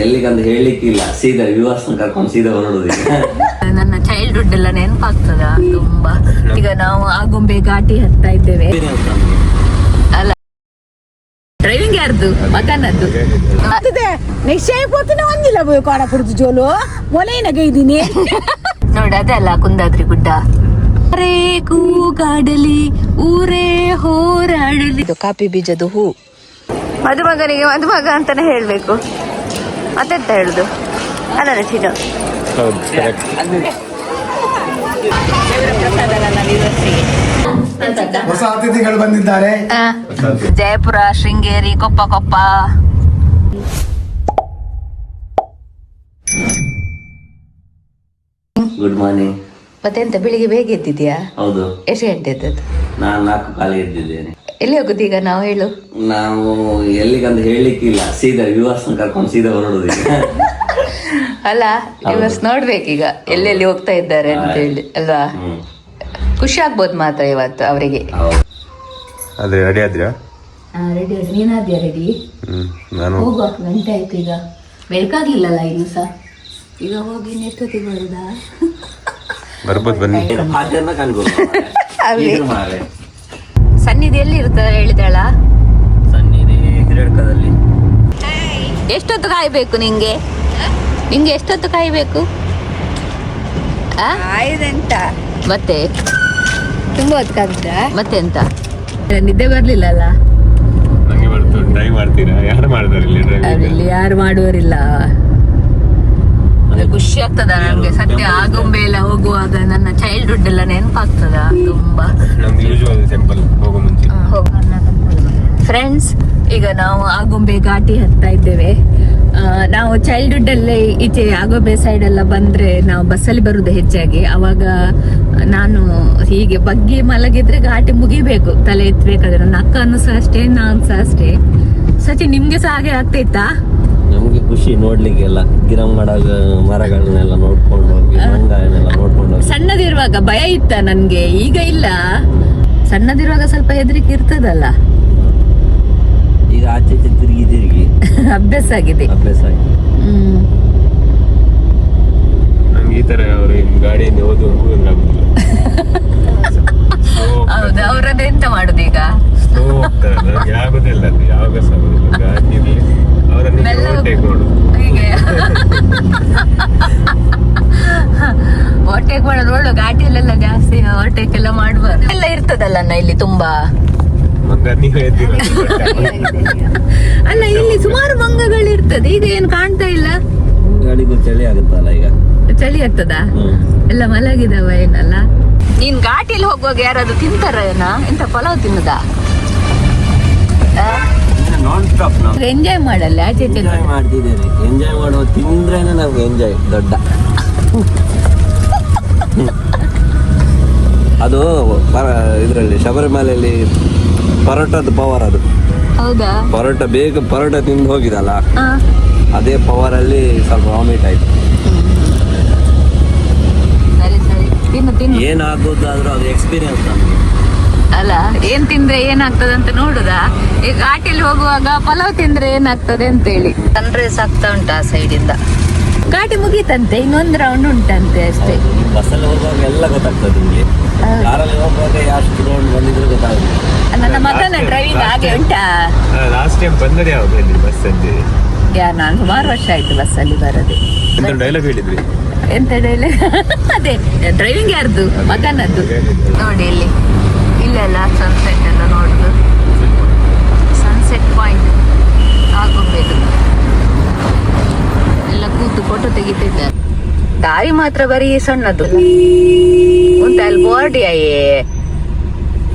ಎಲ್ಲಿಗಂತ ಹೇಳಲಿಕ್ಕಿಲ್ಲ, ಸೀದಾ ವ್ಯೂವರ್ಸ್ ಕರ್ಕೊಂಡು ಸೀದಾ ಹೊರಡುದು. ನನ್ನ ಚೈಲ್ಡ್ಹುಡ್ ಎಲ್ಲ ನೆನಪಾಗ್ತದ ತುಂಬಾ. ಈಗ ನಾವು ಆಗುಂಬೆ ಘಾಟಿ ಹತ್ತಾ ಇದ್ದೇವೆ. ಅಲ್ಲ, ಡ್ರೈವಿಂಗ್ ಯಾರ್ದು? ಮಗನದ್ದು. ನಿಶ್ಚಯ ಪೋತಿನ ಒಂದಿಲ್ಲ ಕಾಡ ಕುಡಿದು ಜೋಲು ಒಲೆಯನಾಗ ಇದ್ದೀನಿ ನೋಡಿ, ಅದಲ್ಲ ಕುಂದಾದ್ರಿ ಗುಡ್ಡ. ರೇ ಕೂಗಾಡಲಿ ಊರೇ ಹೋರಾಡಲಿ. ಇದು ಕಾಫಿ ಬೀಜದ ಹೂ. ಮದುಮಗನಿಗೆ ಮದುಮಗ ಅಂತಾನೆ ಹೇಳ್ಬೇಕು, ಮತ್ತೆಂತ ಹೇಳುದು ಅಲ್ಲ ಚಿನ್ನು? ಹೊಸ ಅತಿಥಿಗಳು ಬಂದಿದ್ದಾರೆ. ಜಯಪುರ, ಶೃಂಗೇರಿ, ಕೊಪ್ಪ. Good morning. ಮತ್ತೆಂತ ಬೆಳಿಗ್ಗೆ ಬೇಗ ಎದ್ದಿದ್ಯಾ? ಹೌದು. ಎಷ್ಟು ಗಂಟೆ ಎದ್ದದ್ದು? ನಾನು 4 ಕಾಲಿಗೆ ಎದ್ದಿದ್ದೇನೆ. ಎಲ್ಲಿ ಹೋಗುದು ಈಗ ನಾವು? ಹೇಳು. ನಾವು ಎಲ್ಲಿಗಂತ ಹೇಳಲಿಕ್ಕಿಲ್ಲ, ಸೀದಾ ವ್ಯೂವರ್ಸ್ ಕರ್ಕೊಂಡು ಸೀದಾ ಹೊರಡುದು. ಅಲ್ಲ, ವ್ಯೂವರ್ಸ್ ನೋಡ್ಬೇಕೀಗ ಎಲ್ಲೆಲ್ಲಿ ಹೋಗ್ತಾ ಇದ್ದಾರೆ ಅಂತ ಹೇಳಿ ಅಲ್ವಾ? ಖುಷಿ ಆಗ್ಬೋದು ಮಾತ್ರ ಇವತ್ತು ಅವರಿಗೆ. ಅದೇ ರೆಡಿ ಆದ್ರಾ? ರೆಡಿ ಆದ್ರೆ ನೀನಾದ್ಯಾ ರೆಡಿ? ನಾನು ಹೋಗುವ, ಗಂಟೆ ಆಯ್ತು ಈಗ. ಬೆಳಕಾಗ್ಲಿಲ್ಲಲ್ಲ ಇನ್ನು ಸಹ. ಈಗ ಹೋಗಿ ಎಷ್ಟೊತ್ತಿಗೆ ಬರುದಾ? ಬರ್ಬೋದು, ಬನ್ನಿ. ಸನ್ನಿಧಿ ಎಲ್ಲಿ ಇರ್ತದೆ ಹೇಳಿದಳ? ಸನ್ನಿಧಿ ಹಿರೇಡ್ಕದಲ್ಲಿ. ಎಷ್ಟೊತ್ತು ಕಾಯ್ಬೇಕು ನಿಂಗೆ? ಎಷ್ಟೊತ್ತು ಕಾಯ್ಬೇಕು? ಮತ್ತೆ ತುಂಬಾ ಹೊತ್ತಾಗ್ತದ. ಮತ್ತೆ ಎಂತ ನಿದ್ದೆ ಬರ್ಲಿಲ್ಲಲ್ಲ? ನಂಗೆ ಬರ್ತು. ಡ್ರೈವ್ ಮಾಡ್ತೀರಾ? ಯಾರು ಮಾಡ್ತಾರೆ ಇಲ್ಲಿ? ಯಾರು ಮಾಡುವರಿಲ್ಲ. ಖುಷಿ ಆಗ್ತದ ನನ್ಗೆ ಸತ್ಯ. ಆಗುಂಬೆ ಎಲ್ಲ ಹೋಗುವಾಗ ನನ್ನ ಚೈಲ್ಡ್ಹುಡ್ ಎಲ್ಲ ನೆನಪಾಗ್ತದ ತುಂಬಾ. ನಮ್ದು ಯೂಶುವಲ್ ಟೆಂಪಲ್ ಹೋಗೋ ಮುಂಚೆ. ಫ್ರೆಂಡ್ಸ್, ಈಗ ನಾವು ಆಗುಂಬೆ ಘಾಟಿ ಹತ್ತಾ ಇದ್ದೇವೆ. ನಾವು ಚೈಲ್ಡ್ಹುಡ್ ಅಲ್ಲೇ ಈಚೆ ಆಗುಂಬೆ ಸೈಡ್ ಎಲ್ಲ ಬಂದ್ರೆ ನಾವು ಬಸ್ಸಲ್ಲಿ ಬರುದು ಹೆಚ್ಚಾಗಿ. ಅವಾಗ ನಾನು ಹೀಗೆ ಬಗ್ಗಿ ಮಲಗಿದ್ರೆ ಘಾಟಿ ಮುಗಿಬೇಕು, ತಲೆ ಎತ್ತಬೇಕಾದ್ರೆ. ನನ್ನ ಅಕ್ಕನು ಸಹ ಅಷ್ಟೇ, ನಾನು ಸಹ ಅಷ್ಟೇ. ಸಚಿ, ನಿಮ್ಗೆ ಸಹ ಹಾಗೆ ಆಗ್ತೈತಾ? ನಮ್ಗೆ ಖುಷಿ ನೋಡ್ಲಿಕ್ಕೆಲ್ಲ, ಗಿಡ ಮರಗಳನ್ನೆಲ್ಲ ನೋಡ್ಕೊಂಡು ಹೋಗಿ, ಮಂಗನೆಲ್ಲ ನೋಡ್ಕೊಂಡು ಹೋಗಿ. ಸಣ್ಣದಿರುವಾಗ ಭಯ ಇತ್ತ ನನ್ಗೆ, ಈಗ ಇಲ್ಲ. ಸಣ್ಣದಿರುವಾಗ ಸ್ವಲ್ಪ ಹೆದರಿಕೆ ಇರ್ತದಲ್ಲ. ಈಗ ಆಚೆ ತಿರುಗಿ ಅಭ್ಯಾಸ ಆಗಿದೆ. ನಂಗೆ ಈ ತರ ಅವರು ಗಾಡಿಯಲ್ಲಿ ಹೋಗುದು ಹೌದು, ಅವ್ರದ್ದು ಎಂತ ಮಾಡುದು ಈಗ? ಸ್ಲೋ ಹೋಗ್ತಾರೆ. ನನಗೆ ಆಗುದಿಲ್ಲ ಅದು, ಯಾವಾಗ ಸಹ ಗಾಡಿಯಲ್ಲಿ ಅವರನ್ನು ಓವರ್ಟೇಕ್ ಮಾಡೋದು. ಹೀಗೆ ಓವರ್ಟೇಕ್ ಮಾಡೋದು ಒಳ್ಳೆ. ಘಾಟಿಯಲ್ಲೆಲ್ಲ ಜಾಸ್ತಿ ಓವರ್ಟೇಕ್ ಎಲ್ಲ ಮಾಡುವ ಎಲ್ಲ ಇರ್ತದಲ್ಲ ಇಲ್ಲಿ ತುಂಬಾ. ಅಲ್ಲ, ಇಲ್ಲಿ ಸುಮಾರು ಮಂಗಗಳು ಇರ್ತದೆ. ಈಗ ಏನು ಕಾಣ್ತಾ ಇಲ್ಲ. ಗಾಡಿಗೂ ಚಳಿ ಆಗುತ್ತಲ್ಲ ಈಗ. ಚಳಿ ಆಗ್ತದ? ಎಲ್ಲ ಮಲಗಿದವ ಏನಲ್ಲ. ನೀನ್ ಘಾಟಿಯಲ್ಲಿ ಹೋಗುವಾಗ ಯಾರಾದ್ರೂ ತಿಂತಾರ ಏನ? ಇಂತ ಪಲಾವ್ ತಿನ್ನದ? ನಾನ್ ಸ್ಟಾಪ್ ನಾವು ಎಂಜಾಯ್ ಮಾಡಲ್ಲ, ಆಚೆ ಎಂಜಾಯ್ ಮಾಡ್ತಿದ್ದೇನೆ. ಎಂಜಾಯ್ ಮಾಡುವ ತಿಂದ್ರೇನೆ ನಮ್ಗೆ ಎಂಜಾಯ್ ದೊಡ್ಡ. ಅದು ಇದರಲ್ಲಿ ಶಬರಿಮಲೆಯಲ್ಲಿ ಪರೋಟದ ಪವರ್. ಅದು ಹೌದಾ? ಪರೋಟ ತಿಂದು ಹೋಗಿದಲ್ಲ, ಅದೇ ಪವರ್ ಅಲ್ಲಿ ಸ್ವಲ್ಪ ವಾಮಿಟ್ ಆಯ್ತು. ಸರಿ ಸರಿ, ತಿನ್ನು. ಏನಾಗೋದಾದ್ರೂ ಅದು ಎಕ್ಸ್ಪೀರಿಯನ್ಸ್ ನಮಗೆ. ಅಲ್ಲ, ಏನ್ ತಿಂದ್ರೆ ಏನಾಗ್ತದೆ ಅಂತ ನೋಡುದಾ? ಈಗ ಘಾಟಿಯಲ್ಲಿ ಹೋಗುವಾಗ ಪಲಾವ್ ತಿಂದ್ರೆ ಏನಾಗ್ತದೆ ಅಂತ ಹೇಳಿ. ಸನ್ರೈಸ್ ಆಗ್ತಾ ಉಂಟು ಆ ಸೈಡ್ ಇಂದ. ಘಾಟಿ ಮುಗೀತಂತೆ, ಇನ್ನೊಂದು ರೌಂಡ್ ಉಂಟಂತೆ ಅಷ್ಟೇ. ಬಸ್ಸಲ್ಲಿ ಹೋಗುವಾಗ ಎಲ್ಲ ಗೊತ್ತಾಗ್ತದೆ ನಿಮಗೆ. ಕಾರಲ್ಲಿ ಹೋಗುವಾಗ ಎಷ್ಟು ರೌಂಡ್ ಬಂದಿದ್ರು ಗೊತ್ತಾಗುತ್ತೆ. ನನ್ನ ಮಗನ ಡ್ರೈವಿಂಗ್ ಹಾಗೆ ಉಂಟಾ? ಲಾಸ್ಟ್ ಟೈಮ್ ಬಂದರೆ ಯಾವ್ದು ಬಸ್ ಅಲ್ಲಿ? ನಾನು ಸುಮಾರು ವರ್ಷ ಆಯ್ತು ಬಸ್ಸಲ್ಲಿ ಬರೋದೆ. ಡೈಲಾಗ್ ಹೇಳಿದ್ರಿ? ಎಂತ ಡೈಲಾಗ್? ಅದೇ ಡ್ರೈವಿಂಗ್ ಯಾರ್ದು? ಮಗನದ್ದು. ನೋಡಿ ಇಲ್ಲೆಲ್ಲ ಸನ್ಸೆಟ್ ಎಲ್ಲ ನೋಡುದು. ಸನ್ಸೆಟ್ ಪಾಯಿಂಟ್ ಆಗುಂಬೆದು ಎಲ್ಲ ಕೂತು ಫೋಟೋ ತೆಗಿತಿದ್ದಾರೆ. ದಾರಿ ಮಾತ್ರ ಬರೀ ಸಣ್ಣದು ಉಂಟ. ಅಲ್ಲಿ ಬೋರ್ಡಿಯಾಯೇ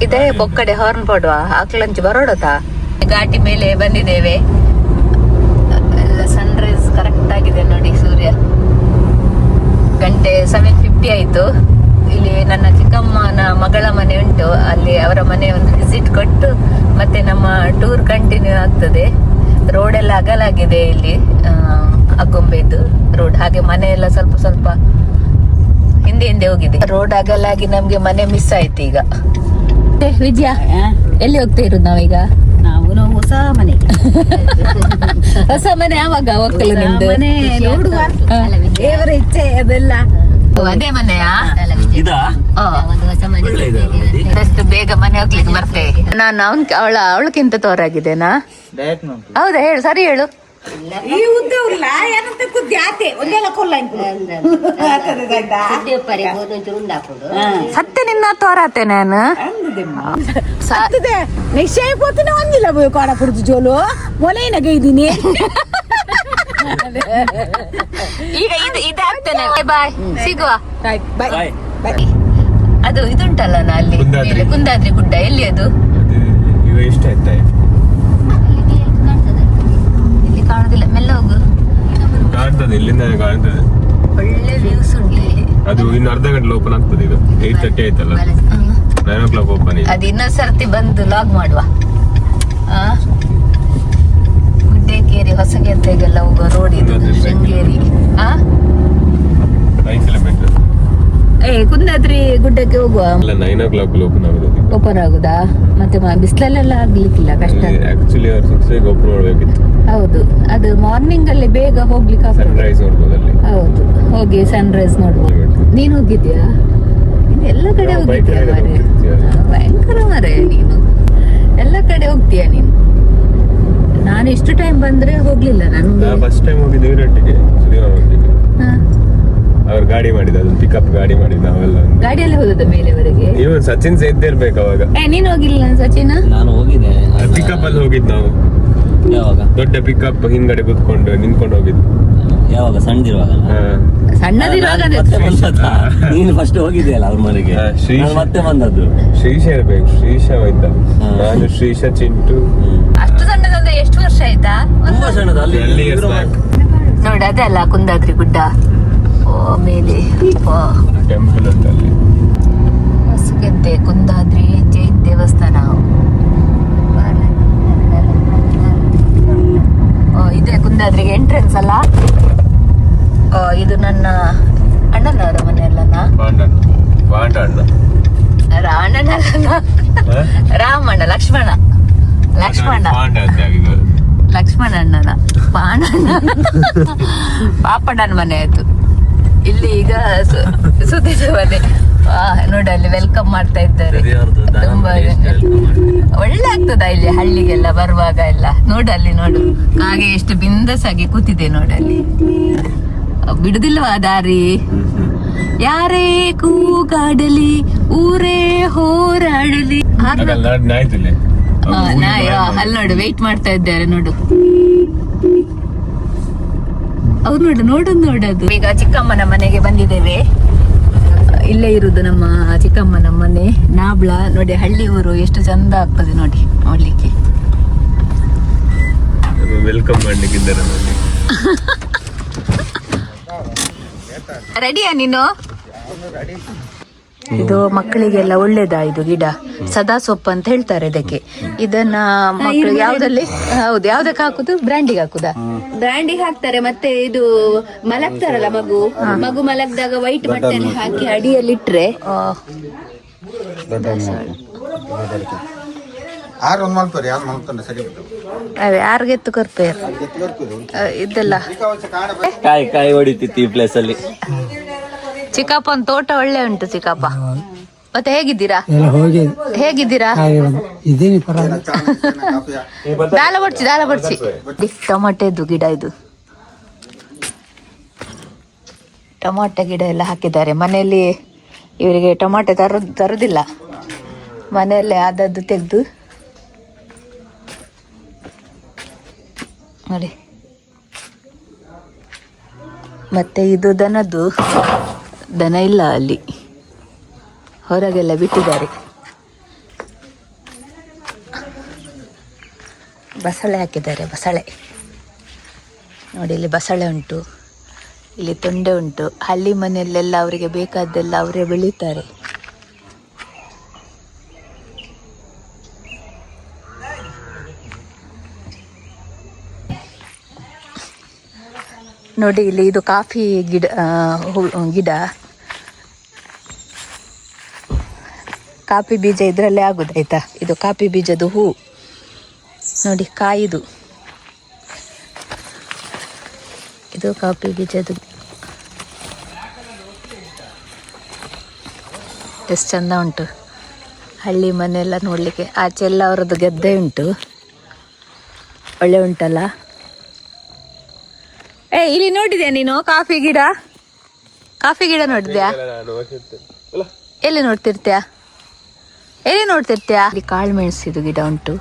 ಇದೆ, ಬೊಕ್ಕಡೆ ಹಾರ್ನ್ ಪಡುವ ಆಕ್ಲಂಚಿ ಬರೋಡತಾ. ಘಾಟಿ ಮೇಲೆ ಬಂದಿದ್ದೇವೆ. ಎಲ್ಲ ಸನ್ರೈಸ್ ಕರೆಕ್ಟ್ ಆಗಿದೆ ನೋಡಿ. ಸೂರ್ಯ ಗಂಟೆ 7:50 ಆಯ್ತು. ಇಲ್ಲಿ ನನ್ನ ಚಿಕ್ಕಮ್ಮನ ಮಗಳ ಮನೆ ಉಂಟು, ಅಲ್ಲಿ ಅವರ ಮನೆ ಒಂದು ವಿಸಿಟ್ ಕೊಟ್ಟು ಮತ್ತೆ ನಮ್ಮ ಟೂರ್ ಕಂಟಿನ್ಯೂ ಆಗ್ತದೆ. ರೋಡ್ ಎಲ್ಲ ಅಗಲಾಗಿದೆ ಇಲ್ಲಿ, ಆಗುಂಬೆದು ರೋಡ್. ಹಾಗೆ ಮನೆ ಎಲ್ಲ ಸ್ವಲ್ಪ ಸ್ವಲ್ಪ ಹಿಂದೆ ಹೋಗಿದೆ. ರೋಡ್ ಅಗಲಾಗಿ ನಮ್ಗೆ ಮನೆ ಮಿಸ್ ಆಯ್ತು ಈಗ. ವಿಜಯ, ಎಲ್ಲಿ ಹೋಗ್ತಾ ಇರೋದು ನಾವೀಗ? ನಾವು ಹೊಸ ಮನೆ ಹೊಸ ಮನೆ ಯಾವಾಗ ಒಕ್ಕಲು ನಿಮ್ದು? ಮನೆ ನೋಡುವ ದೇವರ ಇಚ್ಛೆ ಅದೆಲ್ಲ. ಅದೇ ಮನೆಯಾ? ಇದಾ ಒಳ್ಳೆ ಇದೆ ಅಲ್ಲ ಇದು? ಆದಷ್ಟು ಬೇಗ ಮನೆ ಹೋಗ್ಲಿಕ್ಕೆ ಬರ್ತೆ. ನಾನು ಅವಳಕ್ಕಿಂತ ತೋರಾಗಿದ್ದೇನಾ? ಹೌದಾ, ಹೇಳು, ಸರಿ ಹೇಳು. ಈ ಉದ್ದವ್ರಲ್ಲ ಏನಂತ ಕುದ್ದಿ ಆತೆ ಒಂದೆಲ್ಲ ಕೊಲ್ಲ ಸತ್ಯ ನಿನ್ನ ತೋರಾತೆ ನಾನು ಸತ್ತದೆ ನಿಶ್ಚಯ ಪೋತಿನ ಒಂದಿಲ್ಲ ಬೋಯ್ ಕಾಡ ಪುಡ್ದು ಜೋಲು ಮೊಲೆನ ಗೈದಿನಿ. ಈಗ ಇದಾಗ್ತೇನೆ. ಬಾಯ್, ಸಿಗುವ. ಬಾಯ್. ಅದು ಇದುಂಟಲ್ಲ ನಾ ಅಲ್ಲಿ ಮೇಲೆ ಕುಂದಾದ್ರಿ ಗುಡ್ಡ, ಎಲ್ಲಿ ಅದು? ಈಗ ಎಷ್ಟಾಯ್ತಾ? ಇಲ್ಲಿ ಕಾಣುದಿಲ್ಲ, ಮೆಲ್ಲ ಹೋಗು. ಕಾಣ್ತದೆ, ಇಲ್ಲಿಂದ ಕಾಣ್ತದೆ. ಒಳ್ಳೆ ವ್ಯೂಸ್ ಉಂಟು ಇಲ್ಲಿ. ಅದು ಇನ್ನು ಅರ್ಧ ಗಂಟೆ ಓಪನ್ ಆಗ್ತದೆ. ಈಗ 8:30 ಆಯ್ತಲ್ಲ, 9 o'clock ಓಪನ್. ಅದು ಇನ್ನೊಂದ್ ಸರ್ತಿ ಬಂದು ಲಾಗ್ ಮಾಡುವ. ಗುಡ್ಡೇಕೇರಿ ಹೊಸಗೆದ್ದೆಗೆಲ್ಲ ಹೋಗೋ ರೋಡ್ ಇದು, ಶೃಂಗೇರಿ. 9 kilometers. ಕುಂದಾದ್ರಿ ಗುಡ್ಡಕ್ಕೆ ಹೋಗುವ. 9 o'clock ಓಪನ್ ಆಗೋದು. ಓಪನ್ ಆಗುದಾ? ಮತ್ತೆ ಬಿಸಿಲಲ್ಲೆಲ್ಲ ಆಗ್ಲಿಕ್ಕಿಲ್ಲ, ಕಷ್ಟ. ಆಕ್ಚುಲಿ ಅವ್ರು 6 ಓಪನ್ ಮಾಡ್ಬೇಕಿತ್ತು. ಹೌದು, ಅದು ಮಾರ್ನಿಂಗ್ ಅಲ್ಲಿ ಬೇಗ ಹೋಗ್ಲಿಕ್ಕೆ ಆಗ್ತದೆ. ಸನ್ರೈಸ್ ನೋಡ್ಬೋದು ಅಲ್ಲಿ. ಹೌದು, ಹೋಗಿ ಸನ್ರೈಸ್ ನೋಡ್ಬೋದು. ನೀನ್ ಹೋಗಿದ್ಯಾ? ಎಲ್ಲ ಕಡೆ ಹೋಗಿದ್ಯಾ ಮಾರೆ? ಭಯಂಕರ ಮಾರೆ ನೀನು, ಎಲ್ಲ ಕಡೆ ಹೋಗ್ತೀಯ ನೀನು. ನಾನು ಎಷ್ಟು ಟೈಮ್ ಬಂದ್ರೆ ಹೋಗ್ಲಿಲ್ಲ ನನ್ಗೆ. ಫಸ್ಟ್ ಟೈಮ್ ಹೋಗಿದ್ದೆ ಊರೊಟ್ಟಿಗೆ, ಶ್ರೀರಾಮೊಟ್ಟಿಗೆ. ಹಾ, ಅವ್ರು ಗಾಡಿ ಮಾಡಿದ, ಅದೊಂದು ಪಿಕಪ್ ಗಾಡಿ ಮಾಡಿದ. ನಾವೆಲ್ಲ ಗಾಡಿಯಲ್ಲಿ ಹೋದದ ಮೇಲೆವರೆಗೆ? ಇವನ್ ಸಚಿನ್ ಸಹ ಇರ್ಬೇಕು ಅವಾಗ. ನೀನ್ ಹೋಗಿಲ್ಲ ಸಚಿನ್? ನಾನು ಹೋಗಿದ್ದೆ. ಪಿಕಪ್ ಅಲ್ಲಿ ಹೋಗಿದ್ ನಾವು. ಯಾವಾಗ? ದೊಡ್ಡ ಪಿಕಪ್ ಹಿಂದ್ಗಡೆ ಕುತ್ಕೊಂಡು ನಿಂತ್ಕೊಂಡು ಹೋಗಿದ್ದು. ಯಾವಾಗ? ಸಣ್ಣದಿರುವಾಗ? ಸಣ್ಣದಿರುವಾಗ ನೀನು ಫಸ್ಟ್ ಹೋಗಿದ್ಯಲ್ಲ ಅವ್ರ ಮನೆಗೆ, ನಾನು ಮತ್ತೆ ಬಂದದ್ದು. ಶ್ರೀಶ ಇರ್ಬೇಕು, ಶ್ರೀಶ ಹೋಯ್ತಾ. ನಾನು ಶ್ರೀಶ, ಚಿಂಟು. ಅಷ್ಟು ಸಣ್ಣದಂದ್ರೆ ಎಷ್ಟು ವರ್ಷ ಆಯ್ತಾ? ತುಂಬಾ ಸಣ್ಣದು. ಅಲ್ಲಿ ನೋಡಿ, ಅದಲ್ಲ ಕುಂದಾದ್ರಿ ಗುಡ್ಡ. ಓ ಮೇಲೆ ಟೆಂಪಲ್ ಅಂತ ಅಲ್ಲಿ. ಹೊಸಗೆದ್ದೆ ಕುಂದಾದ್ರಿ ಜೈನ್ ದೇವಸ್ಥಾನ. ಇದೆ ಕುಂದಾದ್ರಿಗೆ ಎಂಟ್ರೆನ್ಸ್ ಅಲ್ಲ. ಇದು ನನ್ನ ಅಣ್ಣನವರ ಮನೆ ಅಲ್ಲನಾ? ಅಣ್ಣನಲ್ಲ, ರಾಮಣ್ಣ, ಲಕ್ಷ್ಮಣ ಅಣ್ಣನ ಪಾಪಣ್ಣನ ಮನೆ ಆಯ್ತು. ಇಲ್ಲಿ ಈಗ ಸುದ್ದಿದ ಮನೆ. ನೋಡಿ ಅಲ್ಲಿ ವೆಲ್ಕಮ್ ಮಾಡ್ತಾ ಇದ್ದಾರೆ. ತುಂಬಾ ಒಳ್ಳೆ ಆಗ್ತದ ಇಲ್ಲಿ ಹಳ್ಳಿಗೆಲ್ಲ ಬರುವಾಗ ಎಲ್ಲ. ನೋಡಲ್ಲಿ ನೋಡು, ಹಾಗೆ ಎಷ್ಟು ಬಿಂದಸಾಗಿ ಕೂತಿದೆ ನೋಡಲ್ಲಿ. ಬಿಡುದಿಲ್ವಾ ದಾರಿ? ಯಾರೇ ಕೂಗಾಡಲಿ, ಊರೇ ಹೋರಾಡಲಿ. ಅಲ್ಲಿ ನೋಡು, ವೆಯ್ಟ್ ಮಾಡ್ತಾ ಇದ್ದಾರೆ ನೋಡು. ಅವ್ರು ನೋಡೋದು. ಈಗ ಚಿಕ್ಕಮ್ಮನ ಮನೆಗೆ ಬಂದಿದ್ದೇವೆ. ಇಲ್ಲೇ ಇರುದು ನಮ್ಮ ಚಿಕ್ಕಮ್ಮನ ಮನೆ, ನಾಬ್ಳ. ನೋಡಿ ಹಳ್ಳಿ ಊರು ಎಷ್ಟು ಚಂದ ಆಗ್ತದೆ ನೋಡಿ ನೋಡ್ಲಿಕ್ಕೆ. ವೆಲ್ಕಮ್ ಮಾಡ್ಲಿಕ್ಕಿದ್ದಾರೆ. ರೆಡಿಯಾ ನೀನು? ಇದು ಮಕ್ಕಳಿಗೆಲ್ಲ ಒಳ್ಳೇದಾ ಇದು ಗಿಡ? ಸದಾ ಸೊಪ್ಪು ಅಂತ ಹೇಳ್ತಾರೆ ಇದಕ್ಕೆ. ಇದನ್ನ ಮಕ್ಕಳು ಯಾವ್ದಲ್ಲಿ, ಹೌದು, ಯಾವ್ದಕ್ಕೆ ಹಾಕುದು? ಬ್ರ್ಯಾಂಡಿಗೆ ಹಾಕುದಾ? ಬ್ರ್ಯಾಂಡಿಗೆ ಹಾಕ್ತಾರೆ. ಮತ್ತೆ ಇದು ಮಲಗ್ತಾರಲ್ಲ ಮಗು ಮಲಗ್ದಾಗ ವೈಟ್ ಬಟ್ಟೆಯಲ್ಲಿ ಹಾಕಿ ಅಡಿಯಲ್ಲಿ ಇಟ್ರೆ ಯಾರಿಗೆತ್ತು ಕೊರ್ಪೇರ್ ಇದೆಲ್ಲ ಕಾಯಿ ಹೊಡಿತಿತ್ತು ಈ ಪ್ಲೇಸ್ ಅಲ್ಲಿ. ಚಿಕ್ಕಪ್ಪನ ತೋಟ ಒಳ್ಳೆ ಉಂಟು ಚಿಕ್ಕಪ್ಪ. ಮತ್ತೆ ಹೇಗಿದ್ದೀರಾ? ದಾಲ ಬಡ್ಸಿ. ಟೊಮಾಟೆದು ಗಿಡ ಇದು. ಟೊಮಾಟೊ ಗಿಡ ಎಲ್ಲ ಹಾಕಿದ್ದಾರೆ ಮನೆಯಲ್ಲಿ. ಇವರಿಗೆ ಟೊಮಾಟೊ ತರುದಿಲ್ಲ, ಮನೆಯಲ್ಲೇ ಆದದ್ದು ತೆಗೆದು ನೋಡಿ. ಮತ್ತೆ ಇದು ದನ ಇಲ್ಲ ಅಲ್ಲಿ, ಹೊರಗೆಲ್ಲ ಬಿಟ್ಟಿದ್ದಾರೆ. ಬಸಳೆ ಹಾಕಿದ್ದಾರೆ, ಬಸಳೆ ನೋಡಿ. ಇಲ್ಲಿ ಬಸಳೆ ಉಂಟು, ಇಲ್ಲಿ ತೊಂಡೆ ಉಂಟು. ಹಳ್ಳಿ ಮನೆಯಲ್ಲೆಲ್ಲ ಅವರಿಗೆ ಬೇಕಾದ್ದೆಲ್ಲ ಅವರೇ ಬೆಳೀತಾರೆ. ನೋಡಿ ಇಲ್ಲಿ ಇದು ಕಾಫಿ ಗಿಡ. ಕಾಫಿ ಬೀಜ ಇದರಲ್ಲೇ ಆಗುದು ಆಯ್ತಾ. ಇದು ಕಾಫಿ ಬೀಜದ ಹೂ. ನೋಡಿ ಕಾಯಿದು, ಇದು ಕಾಫಿ ಬೀಜದ್ದು. ಎಷ್ಟು ಚಂದ ಉಂಟು ಹಳ್ಳಿ ಮನೆಯೆಲ್ಲ ನೋಡಲಿಕ್ಕೆ. ಆಚೆ ಎಲ್ಲ ಅವರದ್ದು ಗದ್ದೆ ಉಂಟು, ಒಳ್ಳೆ ಉಂಟಲ್ಲ. ಇಲ್ಲಿ ನೋಡಿದ್ಯಾ ನೀನು ಕಾಫಿ ಗಿಡ ನೋಡಿದ್ಯಾ? ಎಲ್ಲಿ ನೋಡ್ತಿರ್ತೀಯ? ಇಲ್ಲಿ ಕಾಳು ಮೆಣಸಿದು ಗಿಡ ಉಂಟು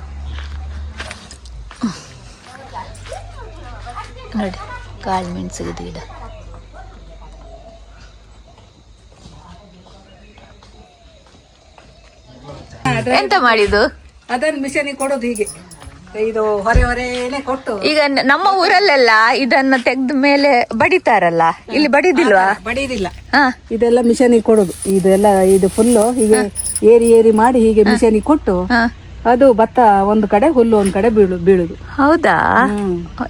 ನೋಡಿ, ಕಾಳು ಮೆಣಸಿದು ಗಿಡ. ಎಂತ ಮಾಡಿದ್ದು? ಅದನ್ನ ಮಿಷನಿಗೆ ಕೊಡೋದು ಹೀಗೆ, ಇದು ಹೊರೆನೇ ಕೊಟ್ಟು. ಈಗ ನಮ್ಮ ಊರಲ್ಲೆಲ್ಲ ಇದನ್ನ ತೆಗ್ದ ಮೇಲೆ ಬಡಿತಾರಲ್ಲ, ಇಲ್ಲಿ ಬಡಿದಿಲ್ವಾ? ಬಡಿದಿಲ್ಲ. ಇದೆಲ್ಲ ಮಿಷನಿಗೆ ಕೊಡೋದು. ಇದೆಲ್ಲ ಇದು ಫುಲ್ಲು ಹೀಗೆ ಏರಿ ಮಾಡಿ ಹೀಗೆ ಮಿಷನಿಗೆ ಕೊಟ್ಟು ಅದು ಭತ್ತ ಒಂದು ಕಡೆ, ಹುಲ್ಲು ಒಂದು ಕಡೆ ಬೀಳುದು. ಹೌದಾ?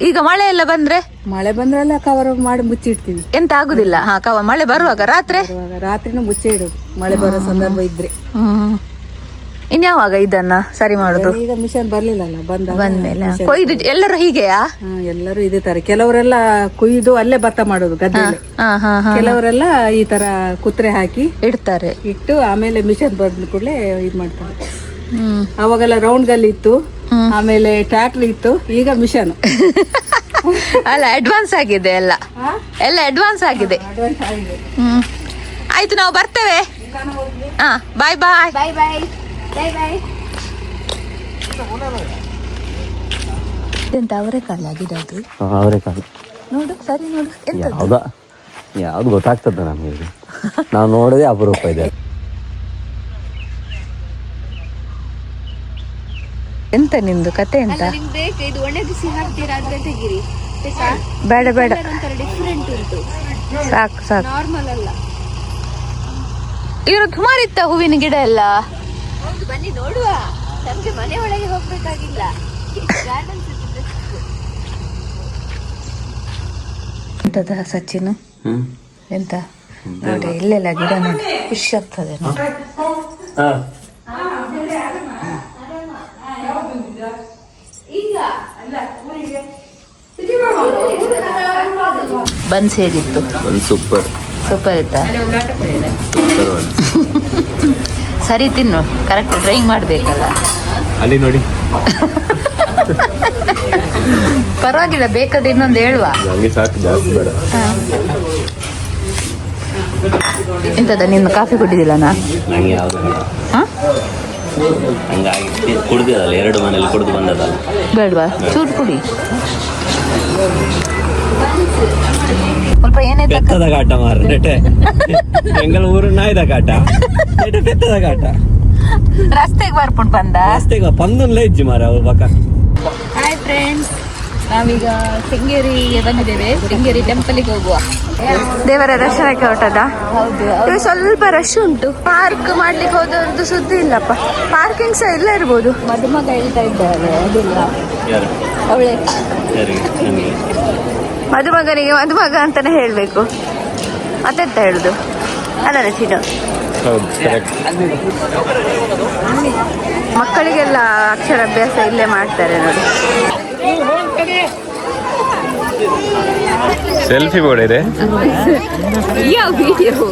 ಈಗ ಮಳೆ ಎಲ್ಲ ಬಂದ್ರೆ? ಮಳೆ ಬಂದ್ರೆಲ್ಲ ಕವರ್ ಮಾಡಿ ಮುಚ್ಚಿಡ್ತೀವಿ. ಎಂತ ಆಗುದಿಲ್ಲ. ಮಳೆ ಬರುವಾಗ ರಾತ್ರಿನೂ ಮುಚ್ಚೆ ಇಡೋದು, ಮಳೆ ಬರೋ ಸಂದರ್ಭ ಇದ್ರೆ. ಇನ್ಯಾವಾಗ ಇದನ್ನ ಸರಿ ಮಾಡುದು? ಈಗ ಮಿಷನ್ ಬರ್ಲಿಲ್ಲಲ್ಲ, ಬಂದ್ಮೇಲೆ ಕೊಯ್ದು ಎಲ್ಲರೂ ಹೀಗೆಯಾ? ಎಲ್ಲರೂ ಇದೇ ತರ. ಕೆಲವರೆಲ್ಲ ಕುಯ್ದು ಅಲ್ಲೇ ಭತ್ತ ಮಾಡೋದು ಗದ್ದೆಯಲ್ಲಿ, ಕೆಲವರೆಲ್ಲ ಈ ತರ ಕುತ್ರೆ ಹಾಕಿ ಇಡ್ತಾರೆ. ಇಟ್ಟು ಆಮೇಲೆ ಮಿಷನ್ ಬಂದ ಕೂಡಲೇ ಇದ್ ಮಾಡ್ತಾರೆ. ಅವಾಗೆಲ್ಲ ರೌಂಡ್ ಗಲ್ಲಿ ಇತ್ತು, ಆಮೇಲೆ ಟ್ರ್ಯಾಕ್ಟರ್ ಇತ್ತು, ಈಗ ಮಿಷನ್. ಅಲ್ಲ, ಅಡ್ವಾನ್ಸ್ ಆಗಿದೆ ಎಲ್ಲ ಅಡ್ವಾನ್ಸ್ ಆಗಿದೆ. ಆಯ್ತು, ನಾವು ಬರ್ತೇವೆ. ಬಾಯ್ ಬಾಯ್ ಬಾಯ್ ಬಾಯ್ ಬಾಯ್ ಬಾಯ್. ಎಂತ ಅವರೆಕಾಳು ಆಗಿದೆ ಅದು? ಅವರೆಕಾಳು ನೋಡು, ಸರಿ ನೋಡು. ಯಾವ್ದು ಗೊತ್ತಾಗ್ತದ ನಮಗೆ? ನಾವು ನೋಡೋದೇ ಅಪರೂಪ ಇದೆ. ಎಂತ ನಿಂದು ಕತೆ ಎಂತ? ಇದು ಒಣಗಿಸಿ ಹಾಕ್ತೀರಾ ಅದ್ರ ತೆಗಿರಿ. ಬೇಡ ಬೇಡ, ಡಿಫ್ರೆಂಟ್ ಉಂಟು, ಸಾಕು ಸಾಕು. ನಾರ್ಮಲ್ ಅಲ್ಲ. ಇವರು ಸುಮಾರು ಇತ್ತ ಹೂವಿನ ಗಿಡ ಎಲ್ಲ. ಹೌದು, ಬನ್ನಿ ನೋಡುವ. ನಮ್ಗೆ ಮನೆ ಒಳಗೆ ಹೋಗ್ಬೇಕಾಗಿಲ್ಲ, ಗಾರ್ಡನ್ ಎಂತದ ಸಚಿನ್? ಎಂತ ನೋಡಿ, ಇಲ್ಲೆಲ್ಲ ಗಿಡ ನೋಡಿ, ಖುಷಿ ಆಗ್ತದೆ ನೋಡಿ. ಬನ್ಸ್ ಹೇಗಿತ್ತು? ಸೂಪರ್ ಸೂಪರ್ ಇತ್ತಾ? ಸರಿ, ತಿನ್ನು. ಕರೆಕ್ಟ್ ಡ್ರೈಯಿಂಗ್ ಮಾಡಬೇಕಲ್ಲ. ಅಲ್ಲಿ ನೋಡಿ. ಪರವಾಗಿಲ್ಲ, ಬೇಕಾದ್ರೆ ಇನ್ನೊಂದು ಹೇಳುವ. ನಂಗೆ ಸಾಕು, ಜಾಸ್ತಿ ಬೇಡ. ಎಂತದ, ನಿನ್ನ ಕಾಫಿ ಕುಡಿದಿಲ್ಲ? ನಂಗೆ ಯಾವುದು ಹಂಗಾಗಿ ಕುಡ್ದಿರಲ್ಲ, 2 ಮನೇಲಿ ಕುಡ್ದು ಬಂದದಲ್ಲ. ಬೇಡವಾ? ಚೂರು ಕುಡಿ. ಸ್ವಲ್ಪ ಏನೇ ಬೆತ್ತದ ಕಾಟ ಮಾರ್ರೆ, ಬೆಂಗಳೂರು ನಾಯ್ದ ಕಾಟ, ಬೆತ್ತದ ಕಾಟ. ರಸ್ತೆಗೆ ಬರ್ಕೊಂಡು ಬಂದ, ರಸ್ತೆಗೆ ಪಂದನ್ಲೇ ಇಜ್ಜಿ ಮಾರ ಅವ್ರ ಪಕ್ಕ. ಹಾಯ್ ಫ್ರೆಂಡ್ಸ್, ನಾವೀಗ ಶೃಂಗೇರಿಗೆ ಬಂದಿದ್ದೇವೆ. ಶೃಂಗೇರಿ ಟೆಂಪಲ್ಗೆ ಹೋಗುವ. ದೇವರ ದರ್ಶನಕ್ಕೆ ಹೊರಟದ. ಹೌದು, ಇವಾಗ ಸ್ವಲ್ಪ ರಶ್ ಉಂಟು. ಪಾರ್ಕ್ ಮಾಡ್ಲಿಕ್ಕೆ ಹೋದವ್ರದ್ದು ಸುದ್ದಿ ಇಲ್ಲಪ್ಪ. ಪಾರ್ಕಿಂಗ್ ಸಹ ಇಲ್ಲ ಇರ್ಬೋದು. ಮದುಮಗ ಹೇಳ್ತಾ ಇದ್ದಾರೆ, ಅದಿಲ್ಲ ಯಾರು? ಅವಳೆ. ಮದುಮಗನಿಗೆ ಮದುಮಗ ಅಂತಾನೆ ಹೇಳ್ಬೇಕು, ಮತ್ತೆಂತ ಹೇಳುದು? ಅಲ್ಲ ಚಿನ್ನು, ಹೌದು, ಕರೆಕ್ಟ್. ಮಕ್ಕಳಿಗೆಲ್ಲ ಅಕ್ಷರಾಭ್ಯಾಸ ಇಲ್ಲೇ ಮಾಡ್ತಾರೆ ನೋಡಿ. ಸೆಲ್ಫಿ ಬೋರ್ಡ್ ಇದೆ. ಯಾವ ವಿಡಿಯೋ?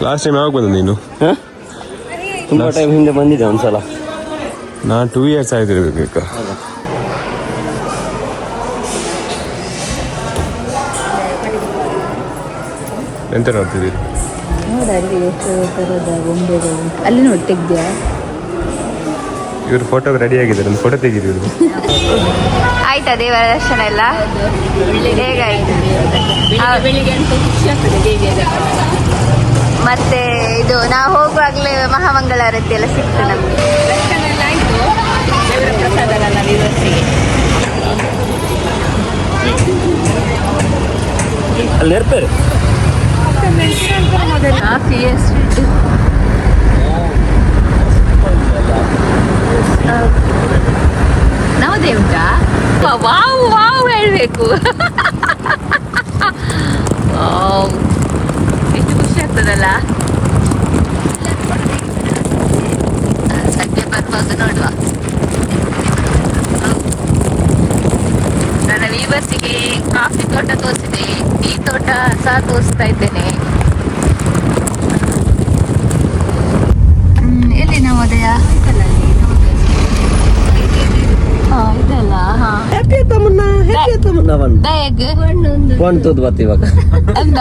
ಲಾಸ್ಟ್ ಟೈಮ್ ಯಾವಾಗ ಬಂದ ನೀನು? ತುಂಬಾ ಟೈಮ್ ಹಿಂದೆ ಬಂದಿದೆ ಒಂದ್ಸಲ. ನಾನು 2 years ಆಯ್ತಿರ್ಬೇಕು. ಎಂತ ನೋಡ್ತಿದ್ದೀರಿ? ನೋಡ, ಅಲ್ಲಿ ಎಷ್ಟು ಥರದ ಗೊಂಬೆಗಳು. ಅಲ್ಲಿ ನೋಡಿ, ತೆಗ್ದ್ಯಾ? ಇವ್ರು ಫೋಟೋಗೆ ರೆಡಿ ಆಗಿದ್ದಾರೆ, ಒಂದು ಫೋಟೋ ತೆಗೀರಿ. ಆಯ್ತಾ ದೇವರ ದರ್ಶನ ಎಲ್ಲ? ಹೇಗಾಯ್ತು? ಬೆಳಿಗ್ಗೆ ಅಂತೂ ಖುಷಿ ಆಗ್ತದೆ. ಹೇಗೆ ಮತ್ತೆ ಇದು ನಾವು ಹೋಗುವಾಗಲೇ ಮಹಾಮಂಗಳಾರತಿ ಎಲ್ಲ ಸಿಕ್ತು ನಮಗೆ. ದರ್ಶನ ಎಲ್ಲ ಆಯ್ತು. ದೇವರ ಪ್ರಸಾದಗಳನ್ನ ವಿವರಿಸಿಗೆ ಅಲ್ಲಿ ಇರ್ತಾರೆ. ನವದೇ ಉಂಟಾ? ವಾವ್ ವಾವ್ ಹೇಳ್ಬೇಕು. ಎಷ್ಟು ಖುಷಿ ಆಗ್ತದಲ್ಲ. ಸಂಜೆ ಬರುವಾಗ ನೋಡುವ. ಬಸ್ಸಿಗೆ ಕಾಫಿ ತೋಟ ತೋರಿಸಿದೆ, ಟೀ ತೋಟ ಸಹ ತೋರಿಸ್ತಾ ಇದ್ದೇನೆ. ಎಲ್ಲಿ ನವೋದಯ ಇದೆಲ್ಲ ಹ್ಯಾಪಿ ತಮ್ಮನ್ನ ಬ್ಯಾಗ್ ಕೊಂಡ್ತದ್ ಬತ್ತ ಇವಾಗ ಅಂದ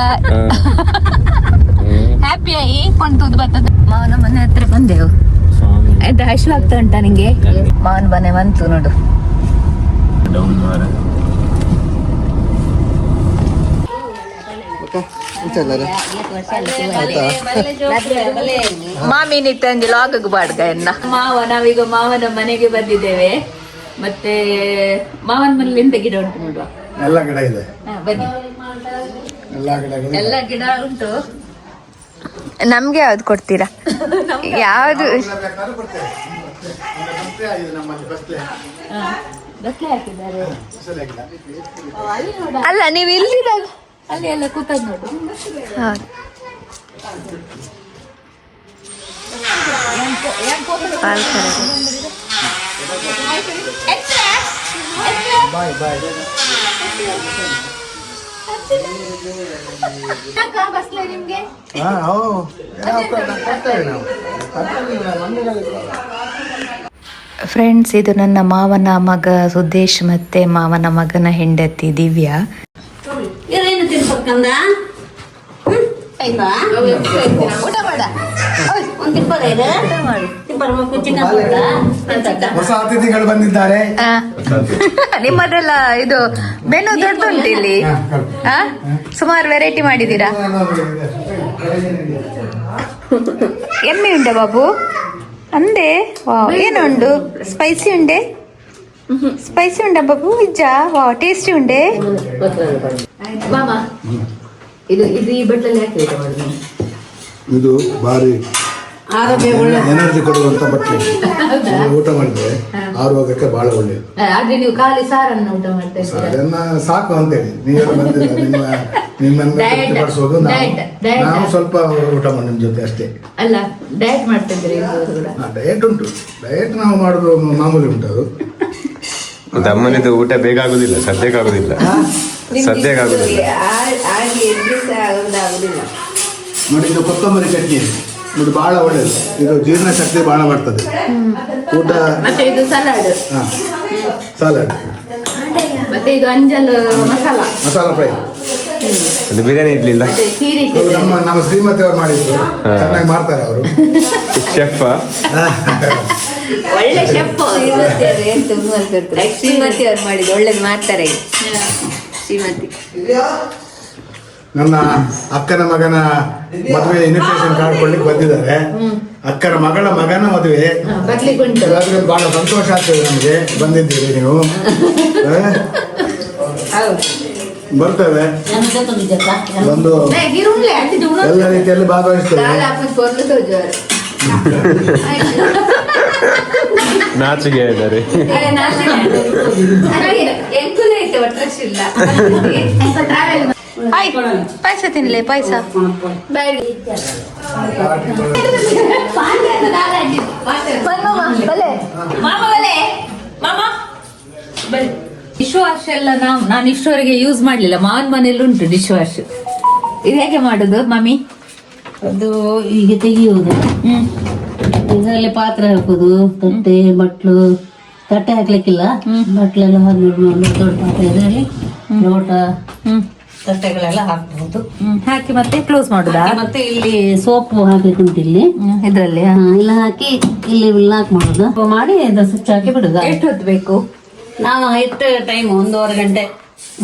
ಹ್ಯಾಪಿ ಆಗಿ ಕೊಂಡ್ತದ್ ಬರ್ತದ. ಮಾವನ ಮನೆ ಹತ್ರ ಬಂದೆವು. ಆಯ್ತಾ, ಹಶು ಆಗ್ತಾ ಉಂಟಾ ನಿಂಗೆ? ಮಾವನ ಮನೆ ಬಂತು ನೋಡು. ಮಾಮಿ ನಿಟ್ಟಂಜಿ ಲಾಗಗ್ ಬಾಡ್ಗ ಎನ್ನ ಮಾವ. ನಾವೀಗ ಮಾವನ ಮನೆಗೆ ಬಂದಿದ್ದೇವೆ. ಮತ್ತೆ ಮಾವನ ಮನೇಲಿ ಎಂತ ಗಿಡ ಉಂಟು ನೋಡುವ? ಎಲ್ಲ ಗಿಡ ಇದೆ, ಬನ್ನಿ. ಎಲ್ಲ ಗಿಡ ಉಂಟು. ನಮ್ಗೆ ಯಾವ್ದು ಕೊಡ್ತೀರಾ? ಯಾವ್ದು ಬಸ್ಲೆ ಹಾಕಿದ್ದಾರೆ? ಅಲ್ಲ, ನೀವು ಇಲ್ಲಿದಾಗ ಅಲ್ಲಿ ಎಲ್ಲ ಕೂತದ್ ನೋಡು. ಬಸ್ಲೆ ನಿಮ್ಗೆ ಫ್ರೆಂಡ್ಸ್, ಇದು ನನ್ನ ಮಾವನ ಮಗ ಸುದೇಶ್ ಮತ್ತೆ ಮಾವನ ಮಗನ ಹೆಂಡತಿ ದಿವ್ಯಾ. ಊಟ ಮಾಡ, ಹೊಸ ಅತಿಥಿಗಳು ಬಂದಿದ್ದಾರೆ. ನಿಮ್ಮದೆಲ್ಲ ಇದು ಮೆನು ದೊಡ್ಡ ಉಂಟು ಇಲ್ಲಿ. ಸುಮಾರು ವೆರೈಟಿ ಮಾಡಿದ್ದೀರಾ. ಎಮ್ಮೆ ಉಂಡೆ ಬಾಬು? ಅಂದೆ ಏನುಂಡು? ಸ್ಪೈಸಿ ಉಂಡೆ? ಸ್ಪೈಸಿ ಉಂಡ ಬಾಬು? ನಿಜ? ವಾ, ಟೇಸ್ಟಿ ಉಂಡೆ. ಇದು ಈ ಬಟ್ಟಲಲ್ಲಿ ಹಾಕಿ ಇದು ಭಾರಿ ಎನರ್ಜಿ ಕೊಡುವಂತ ಬಟ್ಟೆ. ಊಟ ಮಾಡಿದ್ರೆ ಆರೋಗ್ಯಕ್ಕೆ ಬಹಳ ಒಳ್ಳೆಯದು. ಆದ್ರೆ ನೀವು ಖಾಲಿ ಸಾರನ್ನು ಊಟ ಮಾಡ್ತಾ ಇದ್ದೀರಾ. ಅದನ್ನ ಸಾಕು ಅಂತೇಳಿ ನೀವು ಬಂದಿಲ್ಲ, ನಿಮ್ಮನ್ನು ತೃಪ್ತಿಪಡಿಸೋದು ನಾವು ಸ್ವಲ್ಪ ಊಟ ಮಾಡಿ ನಿಮ್ ಜೊತೆ ಅಷ್ಟೇ. ಅಲ್ಲ, ಡಯಟ್ ಮಾಡ್ತಾ ಇದ್ದೀರಿ? ಡಯಟ್ ಉಂಟು, ಡಯಟ್ ನಾವು ಮಾಡೋದು ಮಾಮೂಲಿ ಉಂಟು. ಅದು ದಮ್ಮನಿದ್ದು ಊಟ ಬೇಗ ಆಗುದಿಲ್ಲ, ಸದ್ಯಕ್ಕೆ ಆಗುದಿಲ್ಲ. ನೋಡಿ, ಇದು ಕೊತ್ತಂಬರಿ ಚಟ್ನಿ ನೋಡಿ, ಬಹಳ ಒಳ್ಳೆಯದು. ಇದು ಜೀರ್ಣ ಶಕ್ತಿ ಬಹಳ ಬರ್ತದೆ. ಊಟ ಮತ್ತೆ ಇದು ಸಲಾಡ್. ಸಲಾಡ್ ಮತ್ತೆ ಇದು ಅಂಜಲ್ ಮಸಾಲ ಫ್ರೈ. ಅದು ಬಿರಿಯಾನಿ ಇಡ್ಲಿಲ್ಲ. ನಮ್ಮ ಶ್ರೀಮತಿ ಅವರು ಮಾಡಿದ್ರು, ಚೆನ್ನಾಗಿ ಮಾಡ್ತಾರೆ ಅವರು. ಶೆಫ್ ಒಳ್ಳೆ ಶೆಫ್. ಶ್ರೀಮತಿ ಅವ್ರು ಮಾಡಿದ್ದು ಒಳ್ಳೇದು ಮಾಡ್ತಾರೆ. ಶ್ರೀಮತಿ ನನ್ನ ಅಕ್ಕನ ಮಗನ ಮದುವೆ ಇನ್ವಿಟೇಷನ್ ಕಾರ್ಡ್ ಕೊಡ್ಲಿಕ್ಕೆ ಬಂದಿದ್ದಾರೆ. ಅಕ್ಕನ ಮಗಳ ಮಗನ ಮದುವೆ ಬಹಳ ಸಂತೋಷ ಆಗ್ತದೆ ನಮಗೆ. ಬಂದಿದ್ದೀರಿ ನೀವು, ಬರ್ತೇವೆ, ಒಂದು ಎಲ್ಲ ರೀತಿಯಲ್ಲಿ ಭಾಗವಹಿಸ್ತೇವೆ. ನಾಚಿಗೆ ಇದ್ದಾರೆ. ಪಾಯಸ ತಿನ್ಲೆ, ಪಾಯಸ. ಡಿಶ್ ವಾಶ್ ಎಲ್ಲ ನಾನು ಇಷ್ಟವರೆಗೆ ಯೂಸ್ ಮಾಡ್ಲಿಲ್ಲ. ಮಾವನ್ ಮನೇಲಿ ಉಂಟು ಡಿಶ್ ವಾಶ್. ಇದು ಹೇಗೆ ಮಾಡುದು ಮಮ್ಮಿ? ಅದು ಹೀಗೆ ತೆಗೆಯುವುದು. ಇದರಲ್ಲಿ ಪಾತ್ರೆ ಹಾಕುದು, ತಟ್ಟೆ ಬಟ್ಲು. ತಟ್ಟೆ ಹಾಕ್ಲಿಕ್ಕಿಲ್ಲ, ಬಟ್ಲೆಲ್ಲ ಹಾಕಿಬಿಟ್ಟು ದೊಡ್ಡ ಪಾತ್ರೆ ಇದರಲ್ಲಿ ಲೋಟ ತಟ್ಟೆಗಳೆಲ್ಲ ಹಾಕ್ಬಹುದು. ಹಾಕಿ ಮತ್ತೆ ಕ್ಲೋಸ್ ಮಾಡುದಾ? ಮತ್ತೆ ಇಲ್ಲಿ ಸೋಪು ಹಾಕ್ಲಿಕ್ಕುಂಟು ಇಲ್ಲಿ ಇದ್ರಲ್ಲಿ. ಇಲ್ಲ ಹಾಕಿ ಇಲ್ಲಿ ಲಾಕ್ ಮಾಡುದು ಮಾಡಿ ಸ್ವಿಚ್ ಹಾಕಿ ಬಿಡುದು. ಎಷ್ಟು ಹೊತ್ತು ಬೇಕು? ನಾವು ಇಟ್ಟು ಟೈಮ್ 1.5 ಗಂಟೆ,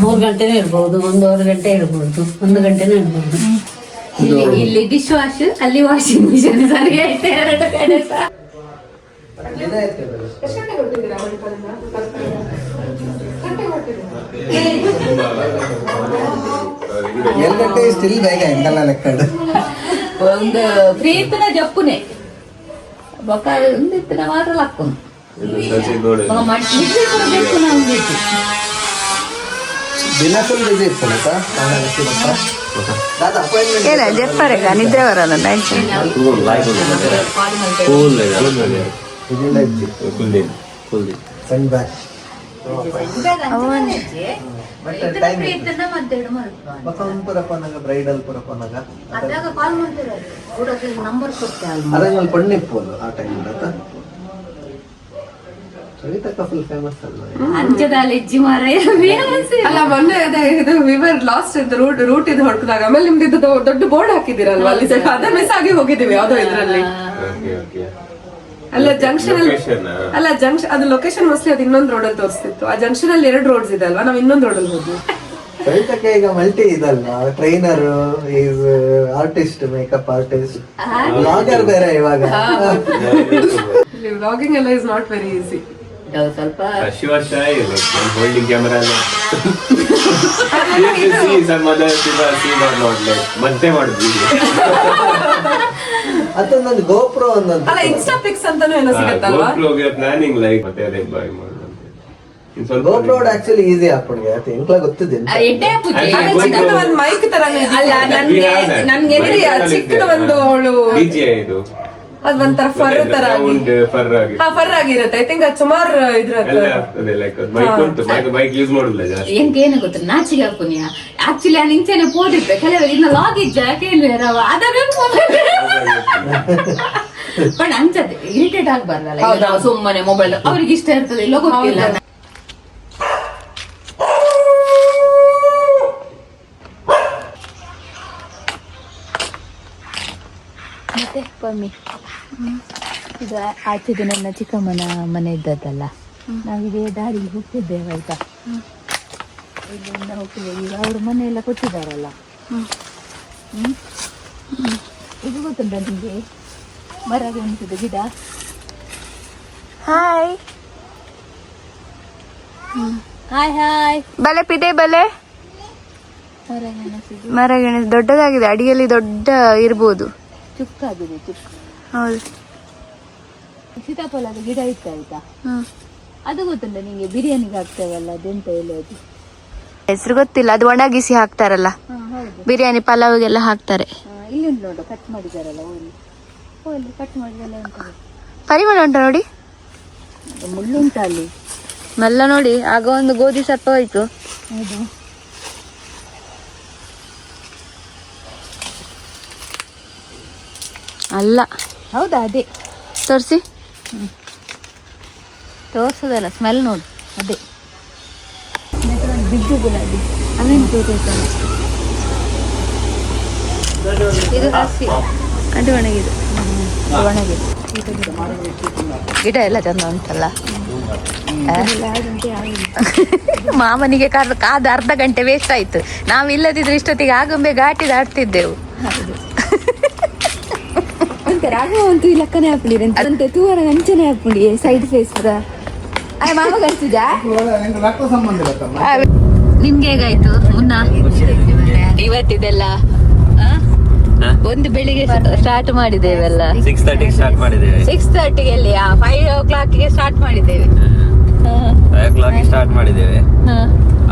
3 ಗಂಟೆನೂ ಇರ್ಬಹುದು, 1.5 ಗಂಟೆ ಇರ್ಬಹುದು, 1 ಗಂಟೆನೂ ಇರ್ಬಹುದು. ಇಲ್ಲಿ ಡಿಶ್ ವಾಶ್, ಅಲ್ಲಿ ವಾಷಿಂಗ್ ಮಿಷಿನ್. ಸರಿ ಆಯ್ತು, 2 ಕಡೆ ಸಹ. ಒಂದು ಪ್ರೀತಿನ ಜಪ್ಪುನೆ ಬೊಕ್ಕ ಒಂದಿತ್ತಿನ ಮಾತ್ರ ಲಕ್ಕುನು ಏನ ಜಪ್ಪರೆಗ ನಿದ್ರೆ ಬರೋಣ. ಮತ್ತೆ ಟೈಮ್ ಪುರಪನಗ ಬ್ರೈಡಲ್ ಪುರಪನಗ ಅದಂಗಲ್ ಪಣ್ಣಿಪ್ಪೋದು ಆ ಟೈಮ್ ಸವಿತಕ್ಕ ಫುಲ್ ಫೇಮಸ್ ಅಲ್ಲ ಅಲ್ಲ ಮೊನ್ನೆ ಅದೇ ಇದು ವಿವರ್ ಲಾಸ್ಟ್ ಇದು ರೂಟ್ ಇದು ಹೊಡ್ಕೊಂಡಾಗ ಆಮೇಲೆ ನಿಮ್ದು ಇದು ದೊಡ್ಡ ಬೋರ್ಡ್ ಹಾಕಿದಿರಲ್ವಾ ಅಲ್ಲಿ ಸ್ವಲ್ಪ ಅದೇ ಮಿಸ್ ಆಗಿ ಹೋಗಿದ್ದೀವಿ ಯಾವ್ದೋ ಇದ್ರಲ್ಲಿ ಅಲ್ಲ ಜಂಕ್ಷನ್ ಅದು ಲೊಕೇಶನ್ ಮೋಸ್ಟ್ಲಿ ಅದು ಇನ್ನೊಂದು ರೋಡ್ ಅಲ್ಲಿ ತೋರಿಸ್ತಿತ್ತು ಆ ಜಂಕ್ಷನ್ ಅಲ್ಲಿ 2 ರೋಡ್ಸ್ ಇದೆ ಅಲ್ವಾ ನಾವ್ ಇನ್ನೊಂದು ರೋಡ್ ಅಲ್ಲಿ ಹೋದ್ವಿ ಸವಿತಕ್ಕ ಈಗ ಮಲ್ಟಿ ಇದಲ್ವಾ trainer is artist makeup artist blogger ಬೇರೆ ಇವಾಗ ವ್ಲಾಗಿಂಗ್ ಎಲ್ಲ ಇಸ್ ನಾಟ್ ವೆರಿ ಈಸಿ ಸ್ವಲ್ಪ ಶಿವ ಶಾಯ್ ಹೋಲ್ಡಿಂಗ್ ಕ್ಯಾಮರಾ ಮತ್ತೆ ಮಾಡಿದ್ವಿ ಅದೊಂದೊಂದು ಗೋಪ್ರೋ ಒಂದೊಂದು ಅಲ್ಲ ಇನ್ಸ್ಟಾ ಪಿಕ್ಸ್ ಅಂತಾನು ಏನೋ ಸಿಗುತ್ತಲ್ವಾ ಪ್ಲಾನಿಂಗ್ ಲೈಕ್ ಮತ್ತೆ ಅದೇ ಬಾಯ್ ಮಾಡೋದು ಗೋಪ್ರೋ ಆಕ್ಚುಲಿ ಈಸಿ ಹಾಕೊಂಡ್ಗೆ ಅದು ಎಂಕ್ಲ ಗೊತ್ತಿದೆ ಚಿಕ್ಕದ ಒಂದು ಮೈಕ್ ತರಾನೇ ಅಲ್ಲ ನನ್ಗೆ ಚಿಕ್ಕದ ಒಂದು ಅವಳು ಇದು ಅದ್ ಒಂಥರ ಫರ್ ತರ ಫರ್ ಆಗಿರುತ್ತೆ ಐ ಥಿಂಕ್ ಅದು ಸುಮಾರು ಬೈಕ್ ಯೂಸ್ ಮಾಡೋದಿಲ್ಲ ಜಾಸ್ತಿ ಏನು ಗೊತ್ತ ನಾಚಿಗೆ ಹಾಕುನಿಯ ಆಕ್ಚುಲಿ ಅಲ್ಲಿ ಇಂಚೆನೆ ಪೋದಿದ್ದೆ ಕೆಲವರು ಇನ್ನ ಲಾಗ್ ಇದ್ದ ಕೇಳಿರವ ಅದಾಗ ಬಟ್ ಅನ್ಸತ್ತೆ ಇರಿಟೇಟ್ ಆಗ್ಬಾರ್ದಲ್ಲ ಸುಮ್ಮನೆ ಮೊಬೈಲ್ ಅವ್ರಿಗೆ ಇಷ್ಟ ಇರ್ತದೆ ಇಲ್ಲ ಗೊತ್ತಿಲ್ಲ ಮತ್ತೆ ಪಮ್ಮಿ ಇದು ಆಚೆದು ನನ್ನ ಚಿಕ್ಕಮ್ಮನ ಮನೆ ಇದ್ದದ್ದಲ್ಲ ನಾವಿದೇ ದಾರಿಲಿ ಹೋಗ್ತಿದ್ದೇವೆ ಆಯ್ತಾ ಇಲ್ಲಿಂದ ಹೋಗ್ತಿದ್ದೇವೆ ಈಗ ಅವ್ರ ಮನೆ ಎಲ್ಲ ಕೊಟ್ಟಿದ್ದಾರಲ್ಲ ಇದು ಗೊತ್ತುಂಟ ನಿಮಗೆ ಮರ ಗೆಣಸಿದ ಗಿಡ ಹಾಯ್ ಹಾಯ್ ಹಾಯ್ ಬಲೆ ಪಿದೆ ಬಲೆ ಮರ ಗೆಣಸು ದೊಡ್ಡದಾಗಿದೆ ಅಡಿಯಲ್ಲಿ ದೊಡ್ಡ ಇರ್ಬೋದು ಚುಕ್ಕಾಗಿದೆ ಚುಕ್ಕ ಹೌದು ಸೀತಾಫಲದ ಗಿಡ ಇತ್ತು ಆಯ್ತಾ ಅದು ಗೊತ್ತುಂಟ ನಿಂಗೆ ಬಿರಿಯಾನಿಗೆ ಹಾಕ್ತೇವಲ್ಲ ಅದೆಂತ ಎಲೆ ಅದು ಹೆಸರು ಗೊತ್ತಿಲ್ಲ ಅದು ಒಣಗಿಸಿ ಹಾಕ್ತಾರಲ್ಲ ಬಿರಿಯಾನಿ ಪಲಾವಿಗೆಲ್ಲ ಹಾಕ್ತಾರೆ ಇಲ್ಲಿ ಉಂಟು ನೋಡು ಕಟ್ ಮಾಡಿದಾರಲ್ಲ ಅಲ್ಲಿ ಕಟ್ ಮಾಡಿದೆಲ್ಲ ಉಂಟು ಪರಿಮಳ ಉಂಟ ನೋಡಿ ಮುಳ್ಳುಂಟ ಅಲ್ಲಿ ಮೆಲ್ಲ ನೋಡಿ ಆಗ ಒಂದು ಗೋಧಿ ಸರ್ಪ ಹೋಯ್ತು ಹೌದು ಅಲ್ಲ ಹೌದಾ ಅದೇ ತೋರಿಸಿ ತೋರಿಸೋದಲ್ಲ ಸ್ಮೆಲ್ ನೋಡು ಅದೇ ಬಿದ್ದು ಗುಲಾಬಿ ಅವೇನು ತೋರಿಸ್ತಾನೆ ಇದು ಹಸಿ ಅದು ಒಣಗಿದೆ ಒಣಗಿದೆ ಗಿಡ ಎಲ್ಲ ಚಂದ ಉಂಟಲ್ಲ ಮಾಮನಿಗೆ ಕಾದ ಅರ್ಧ ಗಂಟೆ ವೇಸ್ಟ್ ಆಯ್ತು ನಾವು ಇಲ್ಲದಿದ್ರೆ ಇಷ್ಟೊತ್ತಿಗೆ ಆಗುಂಬೆ ಘಾಟಿ ದಾಟ್ತಿದ್ದೆವು ರಾಘವಂತೂ ಈ ಲಕ್ಕನೆ ಹಾಕ್ಬಿಡಿ ಅದಂತೆ ತೂವರ ಅಂಚನೆ ಹಾಕ್ಬಿಡಿ ಸೈಡ್ ಫೇಸ್ ಮಾಮ ಕಳ್ಸಿದ ನಿಮ್ಗೆ ಹೇಗಾಯ್ತು ಮುನ್ನ ಇವತ್ತಿದೆಲ್ಲ ಒಂದು ಬೆಳಿಗ್ಗೆ ಸ್ಟಾರ್ಟ್ ಮಾಡಿದ್ದೇವೆಲ್ಲ 6:30 ಸ್ಟಾರ್ಟ್ ಮಾಡಿದ್ದೇವೆ 6:30 ಅಲ್ಲಿ 5 o'clock ಸ್ಟಾರ್ಟ್ ಮಾಡಿದ್ದೇವೆ 5 o'clock ಸ್ಟಾರ್ಟ್ ಮಾಡಿದ್ದೇವೆ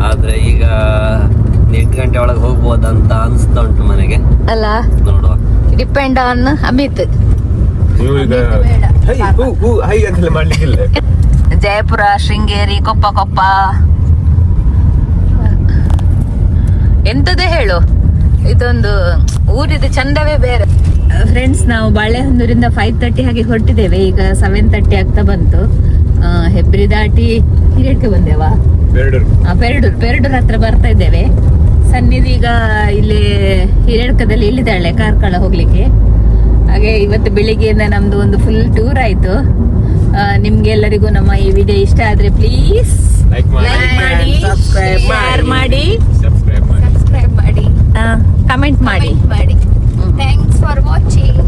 ಆದ್ರೆ ಈಗ 8 ಗಂಟೆ ಒಳಗೆ ಹೋಗ್ಬೋದಂತ ಅನ್ಸ್ತಾ ಉಂಟು ಮನೆಗೆ ಅಲ್ಲ ನೋಡುವ ಡಿಪೆಂಡ್ ಆನ್ ಅಮಿತ್ ಮಾಡ್ಲಿಕ್ಕಿಲ್ಲ ಜಯಪುರ ಶೃಂಗೇರಿ ಕೊಪ್ಪ ಎಂತದೇ ಹೇಳು ಇದೊಂದು ಊರಿದ ಚಂದವೇ ಬೇರೆ ಫ್ರೆಂಡ್ಸ್ ನಾವು ಬಾಳೆಹೊನ್ನೂರಿಂದ 5:30 ಹಾಗೆ ಹೊರಟಿದ್ದೇವೆ ಈಗ 7:30 ಆಗ್ತಾ ಬಂತು ಹೆಬ್ರಿ ದಾಟಿ ಹಿರೇಡ್ಕೆ ಬಂದೇವಾ ಪೆರಡೂರ್ ಹತ್ರ ಬರ್ತಾ ಇದ್ದೇವೆ ಸನ್ನಿಧಿ ಈಗ ಇಲ್ಲಿ ಹಿರೇಡ್ಕದಲ್ಲಿ ಇಲ್ಲಿದ್ದಾಳೆ ಕಾರ್ಕಳ ಹೋಗ್ಲಿಕ್ಕೆ ಹಾಗೆ ಇವತ್ತು ಬೆಳಿಗ್ಗೆಯಿಂದ ನಮ್ದು ಒಂದು ಫುಲ್ ಟೂರ್ ಆಯ್ತು ನಿಮ್ಗೆ ಎಲ್ಲರಿಗೂ ನಮ್ಮ ಈ ವಿಡಿಯೋ ಇಷ್ಟ ಆದ್ರೆ ಪ್ಲೀಸ್ ಲೈಕ್ ಮಾಡಿ ಶೇರ್ ಮಾಡಿ ಸಬ್ಸ್ಕ್ರೈಬ್ ಮಾಡಿ ಕಮೆಂಟ್ ಮಾಡಿ ಥ್ಯಾಂಕ್ಸ್ ಫಾರ್ ವಾಚಿಂಗ್